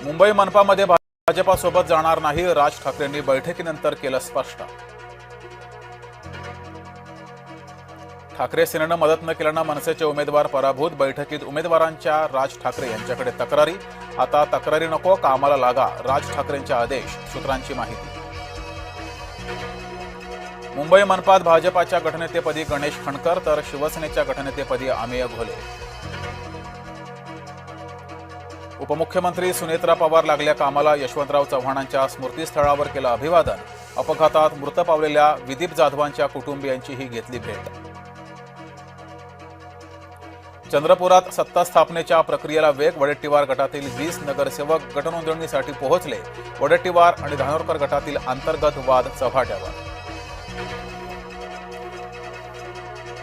मुंबई मनपामध्ये भाजपासोबत जाणार नाही, राज ठाकरेंनी बैठकीनंतर केलं स्पष्ट। ठाकरे सेनेनं मदत न केल्यानं मनसेचे उमेदवार पराभूत, बैठकीत उमेदवारांच्या राज ठाकरे यांच्याकडे तक्रारी। आता तक्रारी नको, कामाला लागा, राज ठाकरेंचे आदेश, सूत्रांची माहिती। मुंबई मनपात भाजपाच्या गटनेतेपदी गणेश खणकर तर शिवसेनेच्या गटनेतेपदी अमेय घोले। उपमुख्यमंत्री सुनेत्रा पवार लागल्या कामाला, यशवंतराव चव्हाणांच्या स्मृतीस्थळावर केलं अभिवादन। अपघातात मृत पावलेल्या विदीप जाधवांच्या कुटुंबियांचीही घेतली भेट। चंद्रपुरात सत्ता स्थापनेच्या प्रक्रियेला वेग, वडेट्टीवार गटातील 20 नगरसेवक गटनोंदणीसाठी पोहोचले। वडेट्टीवार आणि धानोरकर गटातील अंतर्गत वाद चव्हाट्यावर।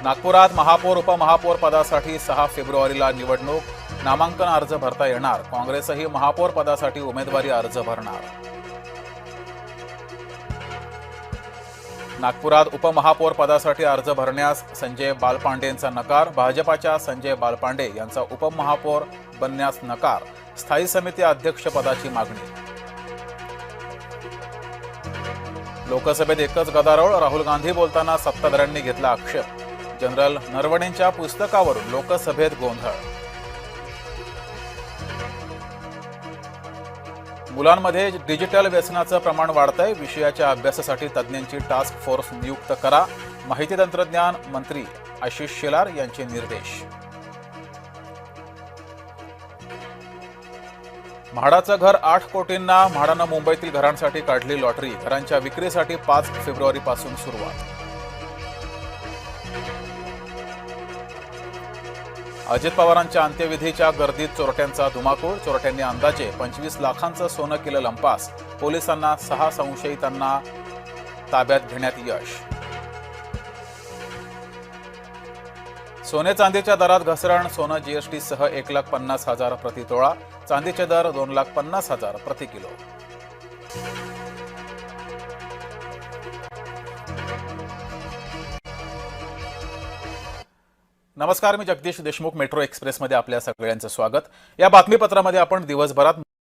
नागपुरात महापौर उपमहापौर पदासाठी 6 फेब्रुवारीला निवडणूक, नामांकन अर्ज भरता येणार। काँग्रेसही महापौर पदासाठी उमेदवारी अर्ज भरणार। नागपुरात उपमहापौर पदासाठी अर्ज भरण्यास संजय बालपांडेंचा नकार, भाजपाच्या संजय बालपांडे यांचा उपमहापौर बनण्यास नकार, स्थायी समिती अध्यक्षपदाची मागणी। लोकसभेत एकच गदारोळ, राहुल गांधी बोलताना सत्ताधाऱ्यांनी घेतला आक्षेप। जनरल नरवणेंच्या पुस्तकावरून लोकसभेत गोंधळ। मुलांमध्ये डिजिटल व्यसनाचं प्रमाण वाढतंय, विषयाच्या अभ्यासासाठी तज्ज्ञांची टास्क फोर्स नियुक्त करा, माहिती तंत्रज्ञान मंत्री आशिष शेलार यांचे निर्देश। म्हाडाचं घर 8 कोटींना, म्हाडानं मुंबईतील घरांसाठी काढली लॉटरी, घरांच्या विक्रीसाठी 5 फेब्रुवारीपासून सुरुवात। अजित पवारांच्या अंत्यविधीच्या गर्दीत चोरट्यांचा धुमाकूळ, चोरट्यांनी अंदाजे 25 लाखांचं सोनं केलं लंपास, पोलिसांना 6 संशयितांना ताब्यात घेण्यात यश। सोने चांदीच्या दरात घसरण, सोनं जीएसटीसह 1,50,000 प्रति तोळा, चांदीचे दर 2,50,000 प्रति किलो। नमस्कार, मी जगदीश देशमुख, मेट्रो एक्सप्रेसमध्ये आपल्या सगळ्यांचं स्वागत। या बातमीपत्रामध्ये आपण दिवसभरात